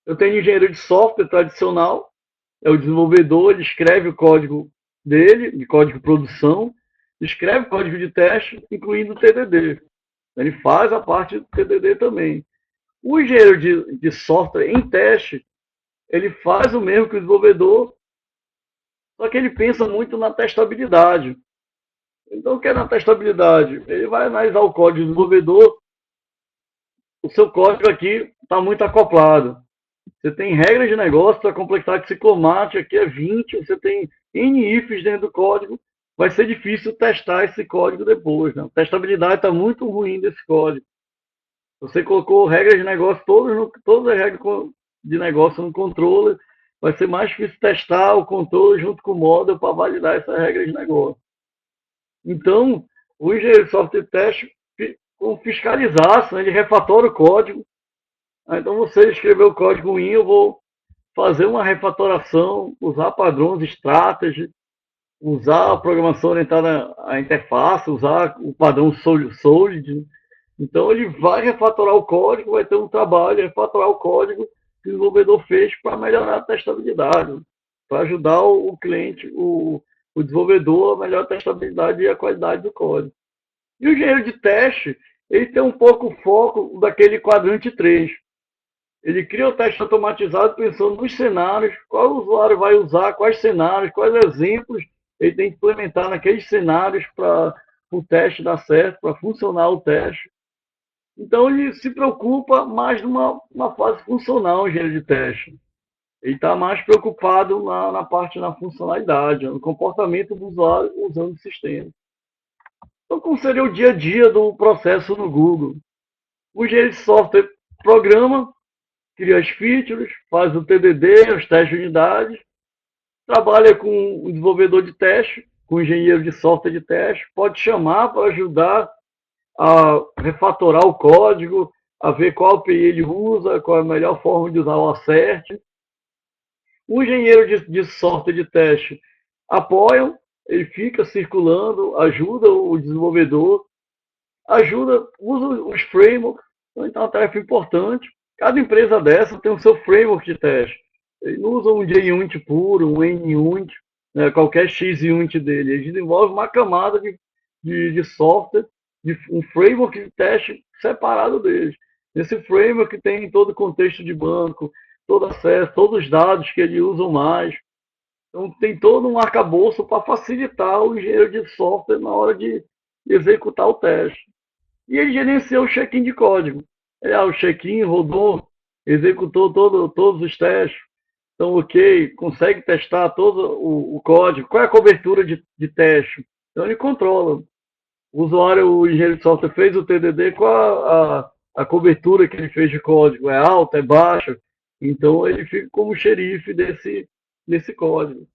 Eu tenho engenheiro de software tradicional, é o desenvolvedor, ele escreve o código dele, de código de produção, escreve o código de teste, incluindo o TDD. Ele faz a parte do TDD também. O engenheiro de software em teste, ele faz o mesmo que o desenvolvedor, só que ele pensa muito na testabilidade. Então, o que é na testabilidade? Ele vai analisar o código do desenvolvedor, o seu código aqui está muito acoplado. Você tem regras de negócio, a complexidade ciclomática aqui é 20, você tem N ifs dentro do código, vai ser difícil testar esse código depois. Né? A testabilidade está muito ruim desse código. Você colocou regras de negócio, todas as regras de negócio no controle, vai ser mais difícil testar o controle junto com o model para validar essas regras de negócio. Então, o engenheiro de software teste, com fiscalização, ele refatora o código. Então, você escreveu o código ruim, eu vou fazer uma refatoração, usar padrões, strategy, usar a programação orientada à interface, usar o padrão Solid. Então, ele vai refatorar o código, vai ter um trabalho de refatorar o código que o desenvolvedor fez para melhorar a testabilidade, para ajudar o cliente, o desenvolvedor a melhorar a testabilidade e a qualidade do código. E o engenheiro de teste, ele tem um pouco o foco daquele quadrante 3. Ele cria o teste automatizado pensando nos cenários, qual usuário vai usar, quais cenários, quais exemplos ele tem que implementar naqueles cenários para o teste dar certo, para funcionar o teste. Então, ele se preocupa mais numa fase funcional, engenheiro de teste. Ele está mais preocupado na parte da funcionalidade, no comportamento do usuário usando o sistema. Então, como seria o dia a dia do processo no Google? O engenheiro de software programa, cria as features, faz o TDD, os testes de unidades, trabalha com o desenvolvedor de teste, com o engenheiro de software de teste, pode chamar para ajudar a refatorar o código, a ver qual API ele usa, qual é a melhor forma de usar o Assert. O engenheiro de software de teste apoia, ele fica circulando, ajuda o desenvolvedor, usa os frameworks, então é uma tarefa importante. Cada empresa dessa tem o seu framework de teste. Ele não usa um JUnit puro, um NUnit, né, qualquer XUnit dele. Ele desenvolve uma camada de software, um framework de teste separado deles. Nesse framework tem todo o contexto de banco, todo acesso, todos os dados que eles usam mais. Então tem todo um arcabouço para facilitar o engenheiro de software na hora de executar o teste. E ele gerencia o check-in de código. O check-in rodou, executou todos os testes. Então, ok, consegue testar todo o código. Qual é a cobertura de teste? Então, ele controla. O usuário, o engenheiro de software fez o TDD, qual a cobertura que ele fez de código? É alta, é baixa? Então, ele fica como xerife desse código.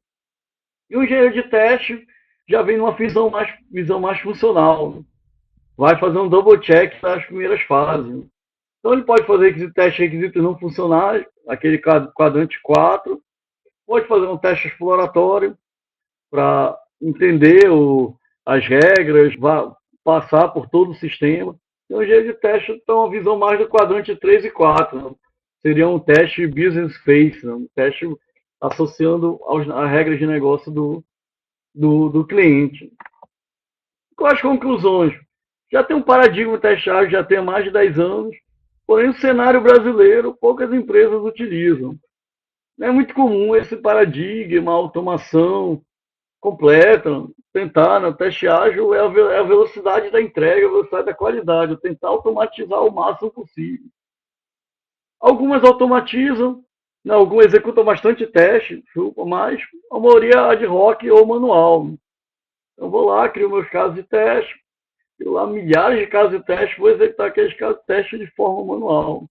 E o engenheiro de teste já vem numa visão mais funcional. Vai fazer um double check nas primeiras fases. Então ele pode fazer teste de requisitos não funcionais, aquele quadrante 4, pode fazer um teste exploratório para entender as regras, passar por todo o sistema. Então o engenheiro de teste tem uma visão mais do quadrante 3 e 4. Né? Seria um teste business case, né? Um teste associando às regras de negócio do cliente. Quais as conclusões? Já tem um paradigma testado, já tem mais de 10 anos, porém, no cenário brasileiro, poucas empresas utilizam. Não é muito comum esse paradigma, automação completa. Tentar, no teste ágil, é a velocidade da entrega, a velocidade da qualidade, tentar automatizar o máximo possível. Algumas automatizam, algumas executam bastante teste, mas a maioria ad hoc ou manual. Eu vou lá, crio meus casos de teste, crio lá milhares de casos de teste, vou executar aqueles casos de teste de forma manual.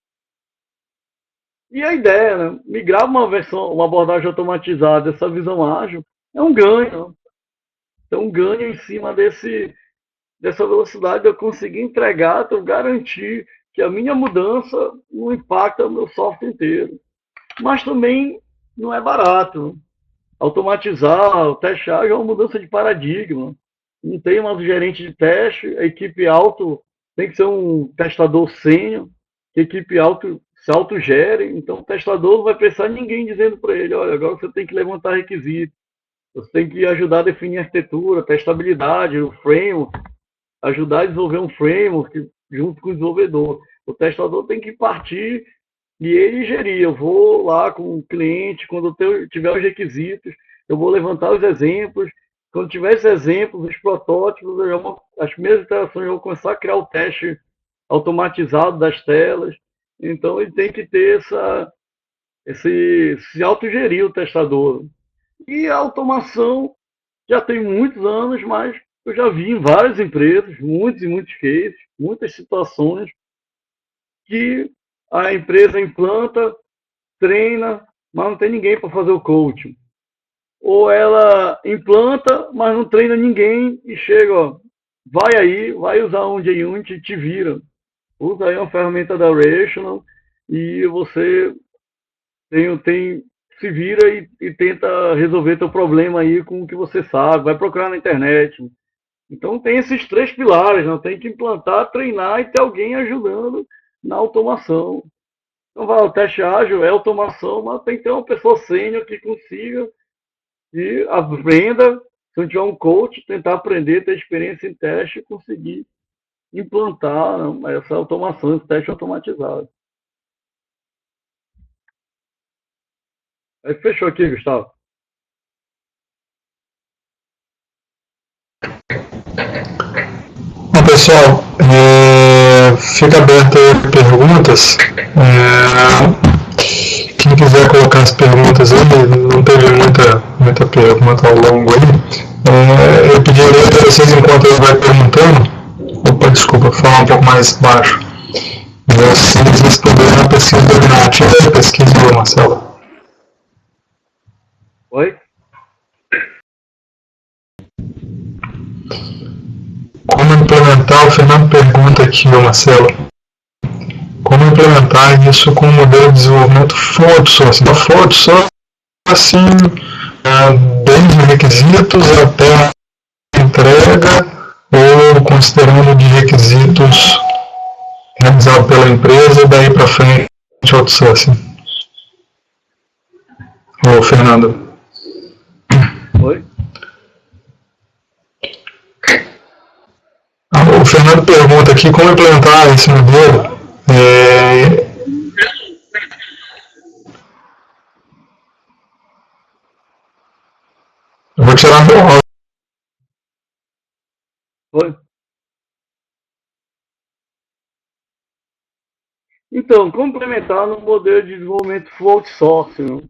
E a ideia, né? Migrar uma abordagem automatizada, essa visão ágil, é um ganho. É um ganho em cima dessa velocidade de eu conseguir entregar, de eu garantir que a minha mudança não impacta o meu software inteiro. Mas também não é barato. Automatizar, o teste ágil é uma mudança de paradigma. Não tem mais o gerente de teste, a equipe auto tem que ser um testador sênior, que a equipe auto se autogere, então o testador não vai precisar de ninguém dizendo para ele, olha, agora você tem que levantar requisitos, você tem que ajudar a definir a arquitetura, testabilidade, o framework, ajudar a desenvolver um framework junto com o desenvolvedor. O testador tem que partir e ele gerir. Eu vou lá com o cliente, quando eu tiver os requisitos, eu vou levantar os exemplos. Quando tiver esses exemplos, os protótipos, as primeiras interações, eu vou começar a criar o teste automatizado das telas. Então, ele tem que ter se autogerir o testador. E a automação já tem muitos anos, mas eu já vi em várias empresas, muitos e muitos cases, muitas situações, que a empresa implanta, treina, mas não tem ninguém para fazer o coaching. Ou ela implanta, mas não treina ninguém e chega, ó, vai usar um JUnit e te vira. Usa aí uma ferramenta da Rational e você se vira e tenta resolver teu problema aí com o que você sabe, vai procurar na internet. Então tem esses 3 pilares, não tem que implantar, treinar e ter alguém ajudando na automação. Então o teste ágil é automação, mas tem que ter uma pessoa sênior que consiga e aprenda, se não tiver um coach, tentar aprender, ter experiência em teste e conseguir implantar essa automação, esse teste automatizado. Aí fechou aqui, Gustavo. Bom, pessoal, fica aberto aí perguntas. Quem quiser colocar as perguntas aí, não teve muita pergunta ao longo aí. Eu pediria para vocês, enquanto ele vai perguntando, desculpa, falar um pouco mais baixo, vocês responderem a pesquisa dominativa e a pesquisa do Marcelo. Oi? implementar, o Fernando pergunta aqui, Marcelo, como implementar isso com o modelo de desenvolvimento full outsourcing? Full outsourcing, desde requisitos até a entrega, ou considerando de requisitos realizado pela empresa e daí para frente outsourcing. Ô, Fernando. Oi? O Fernando pergunta aqui como implementar esse modelo. Eu vou tirar meu áudio. Oi? Então, complementar no modelo de desenvolvimento full outsourcing.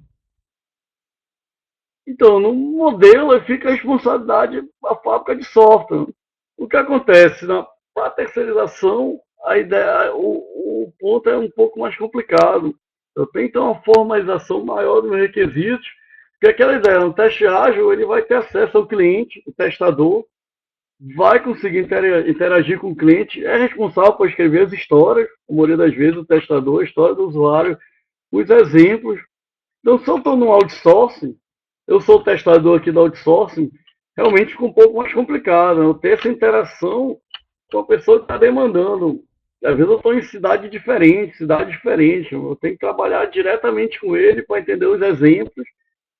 Então, no modelo fica a responsabilidade da fábrica de software. O que acontece? Para a terceirização, a ideia, o ponto é um pouco mais complicado. Eu tenho que ter uma formalização maior dos requisitos, porque aquela ideia, no teste ágil, ele vai ter acesso ao cliente, o testador, vai conseguir interagir com o cliente, é responsável por escrever as histórias, a maioria das vezes o testador, a história do usuário, os exemplos. Então, se eu estou no outsourcing, eu sou o testador aqui do outsourcing, realmente fica um pouco mais complicado, né? Eu ter essa interação com a pessoa que está demandando. Às vezes eu estou em cidade diferente, eu tenho que trabalhar diretamente com ele para entender os exemplos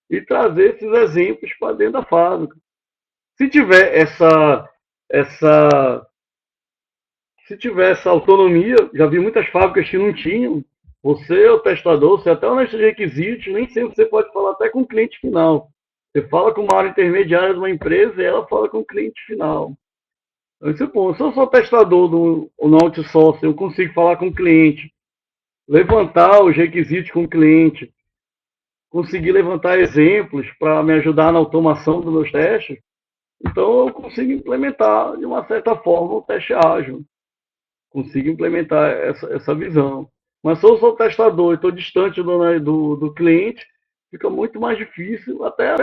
e trazer esses exemplos para dentro da fábrica. Se tiver essa, se tiver essa autonomia, já vi muitas fábricas que não tinham. Você é o testador, você até o de requisitos, nem sempre você pode falar até com o cliente final. Você fala com uma área intermediária de uma empresa e ela fala com o cliente final. Então, se eu sou testador no outsourcing, eu consigo falar com o cliente, levantar os requisitos com o cliente, conseguir levantar exemplos para me ajudar na automação dos meus testes, então eu consigo implementar, de uma certa forma, o teste ágil. Consigo implementar essa visão. Mas se eu sou testador e estou distante do cliente, fica muito mais difícil até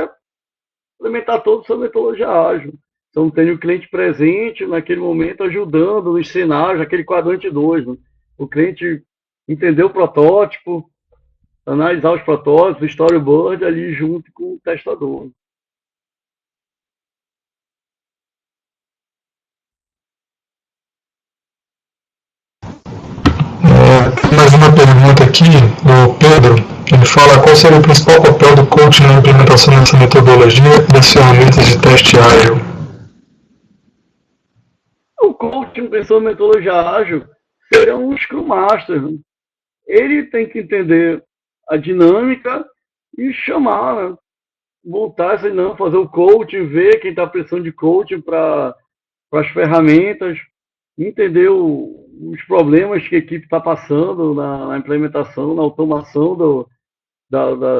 implementar toda essa metodologia ágil. Então, não tem o cliente presente naquele momento, ajudando nos cenários, aquele quadrante 2. Né? O cliente entender o protótipo, analisar os protótipos, o storyboard ali junto com o testador. Mais uma pergunta aqui, o Pedro, ele fala qual seria o principal papel do coaching na implementação dessa metodologia e das ferramentas de teste ágil? O coaching, pensando em metodologia ágil, seria um Scrum Master. Né? Ele tem que entender a dinâmica e chamar, né? Voltar essa dinâmica, fazer o coaching, ver quem está precisando de coaching para as ferramentas, entender os problemas que a equipe está passando na implementação, na automação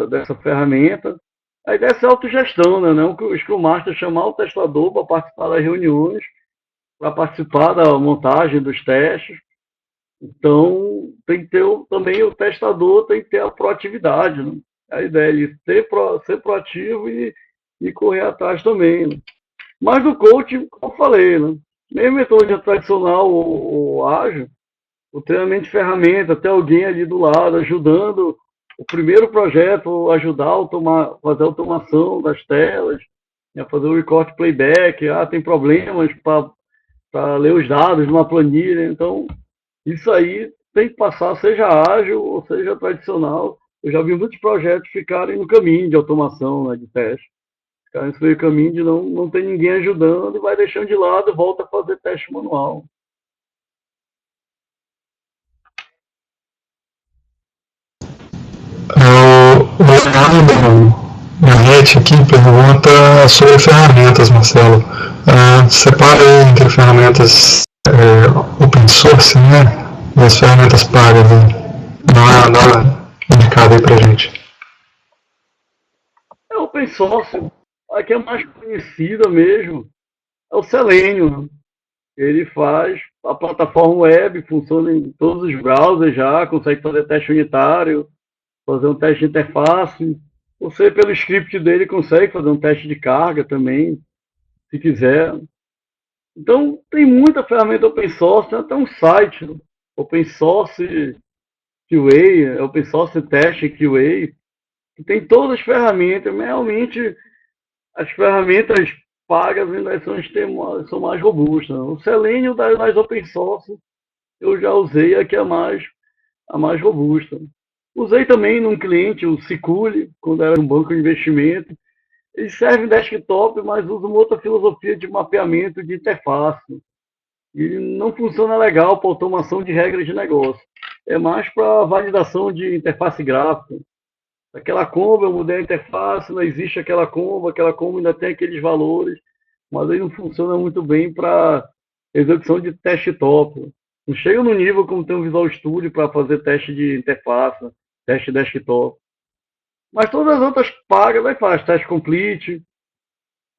dessa ferramenta. A ideia é ser autogestão, né? Não que o Scrum Master chamar o testador para participar das reuniões, para participar da montagem dos testes. Então, tem que ter também o testador, tem que ter a proatividade. Né? A ideia é ser proativo e correr atrás também. Né? Mas no coaching, como eu falei, né? Mesmo metodologia tradicional ou ágil, o treinamento de ferramenta, ter alguém ali do lado, ajudando o primeiro projeto, ajudar a fazer a automação das telas, fazer o recorte playback, tem problemas para ler os dados numa planilha, então isso aí tem que passar, seja ágil ou seja tradicional. Eu já vi muitos projetos ficarem no caminho de automação, né, de teste. Ficarem nesse meio caminho de não ter ninguém ajudando e vai deixando de lado e volta a fazer teste manual. O Leonardo Garrett aqui pergunta sobre ferramentas, Marcelo. Separa entre ferramentas open source, né? E as ferramentas pagas. Dá uma indicada aí pra gente. É open source, a que é mais conhecida mesmo é o Selenium. Né? Ele faz a plataforma web, funciona em todos os browsers já, consegue fazer teste unitário, fazer um teste de interface. Você, pelo script dele, consegue fazer um teste de carga também, se quiser. Então, tem muita ferramenta open source, tem até um site, Open Source QA, Open Source Test QA, que tem todas as ferramentas, mas realmente as ferramentas pagas ainda são mais robustas. O Selenium das open source eu já usei, aqui é a mais robusta. Usei também num cliente o Siculi, quando era um banco de investimento. Ele serve em desktop, mas usa uma outra filosofia de mapeamento de interface. E não funciona legal para automação de regras de negócio. É mais para validação de interface gráfica. Aquela combo, eu mudei a interface, não existe aquela combo ainda tem aqueles valores, mas aí não funciona muito bem para execução de teste top. Não chega no nível como tem o Visual Studio para fazer teste de interface, teste desktop. Mas todas as outras pagas, aí faz teste complete.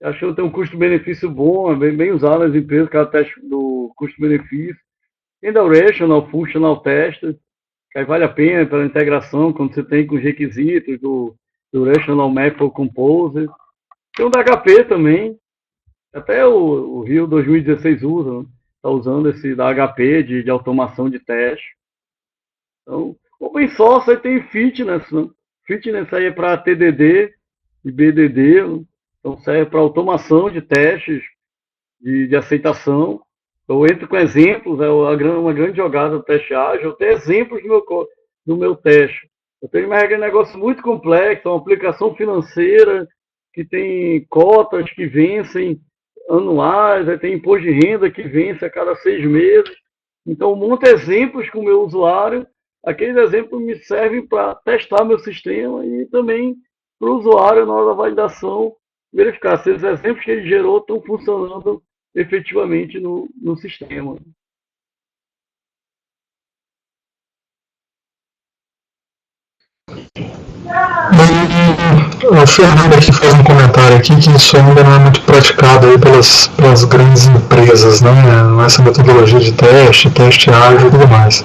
Acho que tem um custo-benefício bom, é bem usado nas empresas, cada teste do custo-benefício. Tem da Rational, Functional Test, que aí vale a pena pela integração, quando você tem com os requisitos do Rational Map ou Composer. Tem o da HP também, até o Rio 2016 usa, está usando esse da HP de automação de teste. Então, open source aí tem Fitness, né? Fitness aí é para TDD e BDD, né? Então serve para automação de testes de aceitação. Eu entro com exemplos, uma grande jogada do teste ágil, eu tenho exemplos do meu teste. Eu tenho uma regra de negócio muito complexa, uma aplicação financeira que tem cotas que vencem anuais, tem imposto de renda que vence a cada 6 meses. Então, eu monto exemplos com o meu usuário, aqueles exemplos me servem para testar meu sistema e também para o usuário, na hora da validação, verificar se os exemplos que ele gerou estão funcionando efetivamente no sistema. O Fernando aqui faz um comentário aqui que isso ainda não é muito praticado aí pelas grandes empresas, né? Essa metodologia de teste ágil e tudo mais.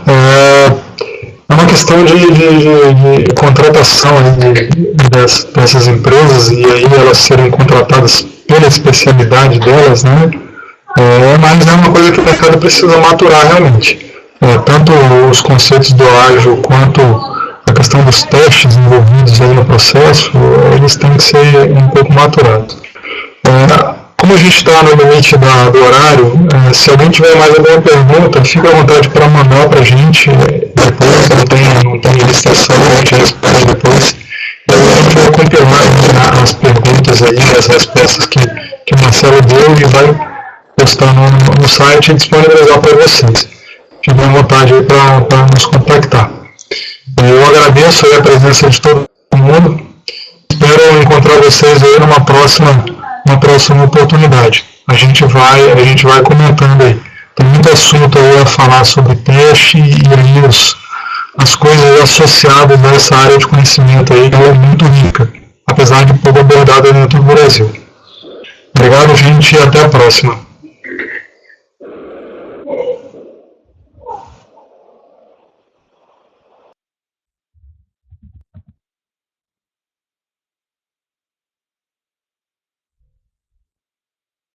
É uma questão de contratação dessas empresas e aí elas serem contratadas pela especialidade delas, né? Mas é uma coisa que o mercado precisa maturar realmente. Tanto os conceitos do ágil quanto a questão dos testes envolvidos aí no processo, eles têm que ser um pouco maturados. Como a gente está no limite do horário, se alguém tiver mais alguma pergunta, fica à vontade para mandar para a gente depois, não tem licitação, a gente responde depois. E aí a gente vai compilar as perguntas aí, as respostas que o Marcelo deu e vai postar no site e disponibilizar para vocês. Fiquem à vontade aí para nos contactar. Eu agradeço aí a presença de todo mundo. Espero encontrar vocês aí numa próxima oportunidade. A gente vai comentando aí. Tem muito assunto aí a falar sobre teste e aí as coisas associadas a essa área de conhecimento aí que é muito rica, apesar de pouco abordada dentro do Brasil. Obrigado, gente, e até a próxima.